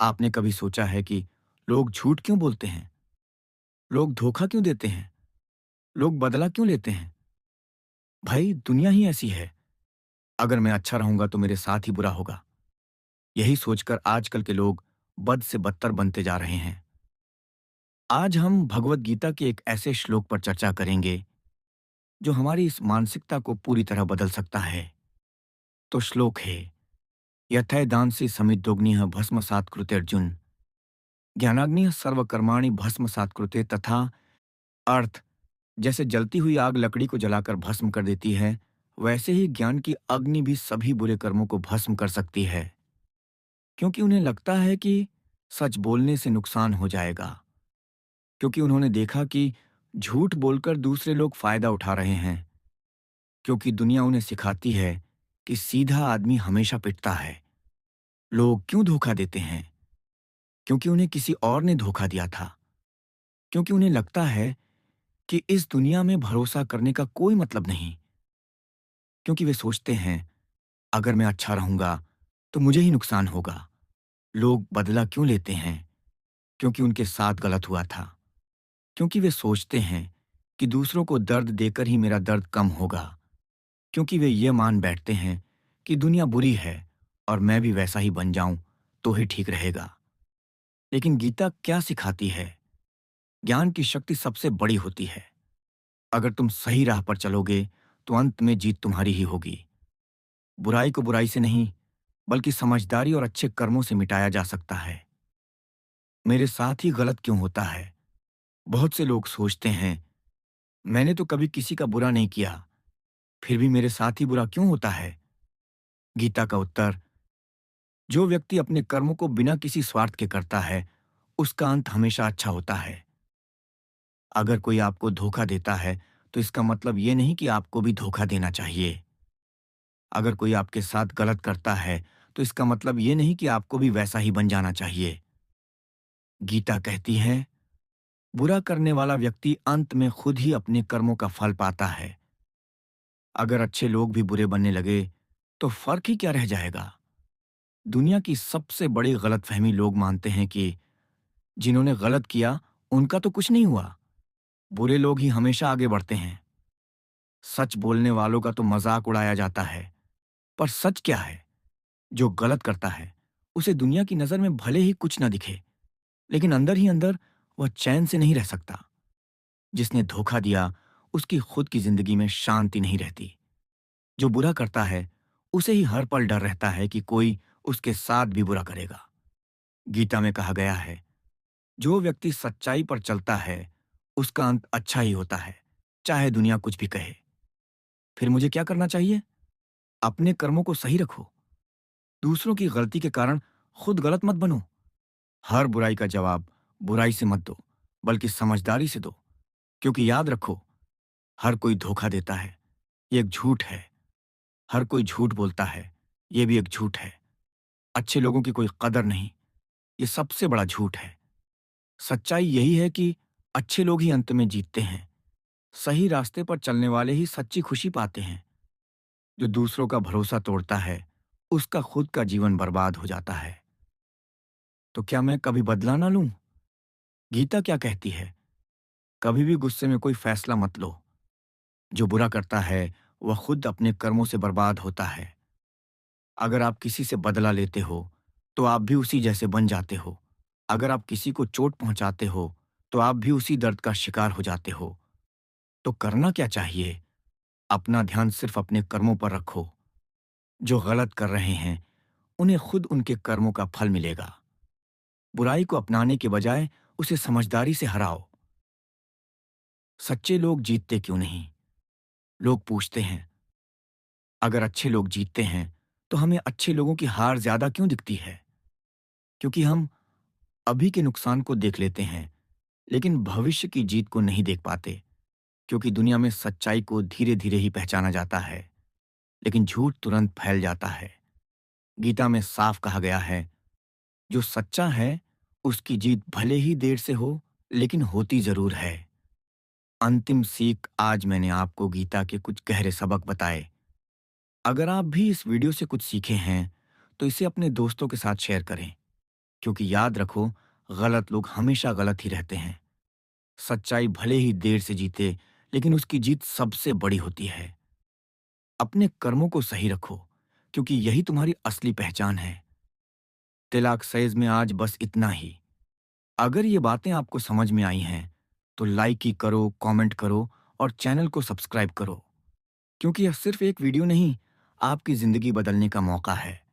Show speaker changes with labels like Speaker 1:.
Speaker 1: आपने कभी सोचा है कि लोग झूठ क्यों बोलते हैं? लोग धोखा क्यों देते हैं? लोग बदला क्यों लेते हैं? भाई, दुनिया ही ऐसी है। अगर मैं अच्छा रहूंगा तो मेरे साथ ही बुरा होगा। यही सोचकर आजकल के लोग बद से बदतर बनते जा रहे हैं। आज हम भगवत गीता के एक ऐसे श्लोक पर चर्चा करेंगे जो हमारी इस मानसिकता को पूरी तरह बदल सकता है। तो श्लोक है, यथैदांसि समिद्धोग्निः भस्मसात् कृते अर्जुन, ज्ञानाग्निः सर्वकर्माणि भस्मसात् कृते। तथा अर्थ, जैसे जलती हुई आग लकड़ी को जलाकर भस्म कर देती है, वैसे ही ज्ञान की अग्नि भी सभी बुरे कर्मों को भस्म कर सकती है। क्योंकि उन्हें लगता है कि सच बोलने से नुकसान हो जाएगा। क्योंकि उन्होंने देखा कि झूठ बोलकर दूसरे लोग फायदा उठा रहे हैं। क्योंकि दुनिया उन्हें सिखाती है कि सीधा आदमी हमेशा पिटता है। लोग क्यों धोखा देते हैं? क्योंकि उन्हें किसी और ने धोखा दिया था। क्योंकि उन्हें लगता है कि इस दुनिया में भरोसा करने का कोई मतलब नहीं। क्योंकि वे सोचते हैं, अगर मैं अच्छा रहूंगा तो मुझे ही नुकसान होगा। लोग बदला क्यों लेते हैं? क्योंकि उनके साथ गलत हुआ था। क्योंकि वे सोचते हैं कि दूसरों को दर्द देकर ही मेरा दर्द कम होगा। क्योंकि वे ये मान बैठते हैं कि दुनिया बुरी है और मैं भी वैसा ही बन जाऊं तो ही ठीक रहेगा। लेकिन गीता क्या सिखाती है? ज्ञान की शक्ति सबसे बड़ी होती है। अगर तुम सही राह पर चलोगे तो अंत में जीत तुम्हारी ही होगी। बुराई को बुराई से नहीं, बल्कि समझदारी और अच्छे कर्मों से मिटाया जा सकता है। मेरे साथ ही गलत क्यों होता है? बहुत से लोग सोचते हैं, मैंने तो कभी किसी का बुरा नहीं किया, फिर भी मेरे साथ ही बुरा क्यों होता है? गीता का उत्तर, जो व्यक्ति अपने कर्मों को बिना किसी स्वार्थ के करता है, उसका अंत हमेशा अच्छा होता है। अगर कोई आपको धोखा देता है, तो इसका मतलब ये नहीं कि आपको भी धोखा देना चाहिए। अगर कोई आपके साथ गलत करता है, तो इसका मतलब ये नहीं कि आपको भी वैसा ही बन जाना चाहिए। गीता कहती है, बुरा करने वाला व्यक्ति अंत में खुद ही अपने कर्मों का फल पाता है। अगर अच्छे लोग भी बुरे बनने लगे, तो फर्क ही क्या रह जाएगा? दुनिया की सबसे बड़ी गलतफहमी लोग मानते हैं कि जिन्होंने गलत किया, उनका तो कुछ नहीं हुआ। बुरे लोग ही हमेशा आगे बढ़ते हैं। सच बोलने वालों का तो मजाक उड़ाया जाता है। पर सच क्या है? जो गलत करता है, उसे दुनिया की नजर में भले ही कुछ न दिखे, लेकिन अंदर ही अंदर वह चैन से नहीं रह सकता। जिसने धोखा दिया, उसकी खुद की जिंदगी में शांति नहीं रहती। जो बुरा करता है, उसे ही हर पल डर रहता है कि कोई उसके साथ भी बुरा करेगा। गीता में कहा गया है, जो व्यक्ति सच्चाई पर चलता है, उसका अंत अच्छा ही होता है, चाहे दुनिया कुछ भी कहे। फिर मुझे क्या करना चाहिए? अपने कर्मों को सही रखो। दूसरों की गलती के कारण खुद गलत मत बनो। हर बुराई का जवाब बुराई से मत दो, बल्कि समझदारी से दो। क्योंकि याद रखो, हर कोई धोखा देता है, ये एक झूठ है। हर कोई झूठ बोलता है, ये भी एक झूठ है। अच्छे लोगों की कोई कदर नहीं, ये सबसे बड़ा झूठ है। सच्चाई यही है कि अच्छे लोग ही अंत में जीतते हैं। सही रास्ते पर चलने वाले ही सच्ची खुशी पाते हैं। जो दूसरों का भरोसा तोड़ता है, उसका खुद का जीवन बर्बाद हो जाता है। तो क्या मैं कभी बदला ना लूं? गीता क्या कहती है? कभी भी गुस्से में कोई फैसला मत लो। जो बुरा करता है, वह खुद अपने कर्मों से बर्बाद होता है। अगर आप किसी से बदला लेते हो, तो आप भी उसी जैसे बन जाते हो। अगर आप किसी को चोट पहुंचाते हो, तो आप भी उसी दर्द का शिकार हो जाते हो। तो करना क्या चाहिए? अपना ध्यान सिर्फ अपने कर्मों पर रखो। जो गलत कर रहे हैं, उन्हें खुद उनके कर्मों का फल मिलेगा। बुराई को अपनाने के बजाय उसे समझदारी से हराओ। सच्चे लोग जीतते क्यों नहीं? लोग पूछते हैं, अगर अच्छे लोग जीतते हैं, तो हमें अच्छे लोगों की हार ज्यादा क्यों दिखती है? क्योंकि हम अभी के नुकसान को देख लेते हैं, लेकिन भविष्य की जीत को नहीं देख पाते। क्योंकि दुनिया में सच्चाई को धीरे धीरे ही पहचाना जाता है, लेकिन झूठ तुरंत फैल जाता है। गीता में साफ कहा गया है, जो सच्चा है, उसकी जीत भले ही देर से हो, लेकिन होती जरूर है। अंतिम सीख, आज मैंने आपको गीता के कुछ गहरे सबक बताए। अगर आप भी इस वीडियो से कुछ सीखे हैं, तो इसे अपने दोस्तों के साथ शेयर करें। क्योंकि याद रखो, गलत लोग हमेशा गलत ही रहते हैं। सच्चाई भले ही देर से जीते, लेकिन उसकी जीत सबसे बड़ी होती है। अपने कर्मों को सही रखो, क्योंकि यही तुम्हारी असली पहचान है। तिलाक सैज में आज बस इतना ही। अगर ये बातें आपको समझ में आई हैं, तो लाइक ही करो, कमेंट करो और चैनल को सब्सक्राइब करो, क्योंकि यह सिर्फ एक वीडियो नहीं, आपकी जिंदगी बदलने का मौका है।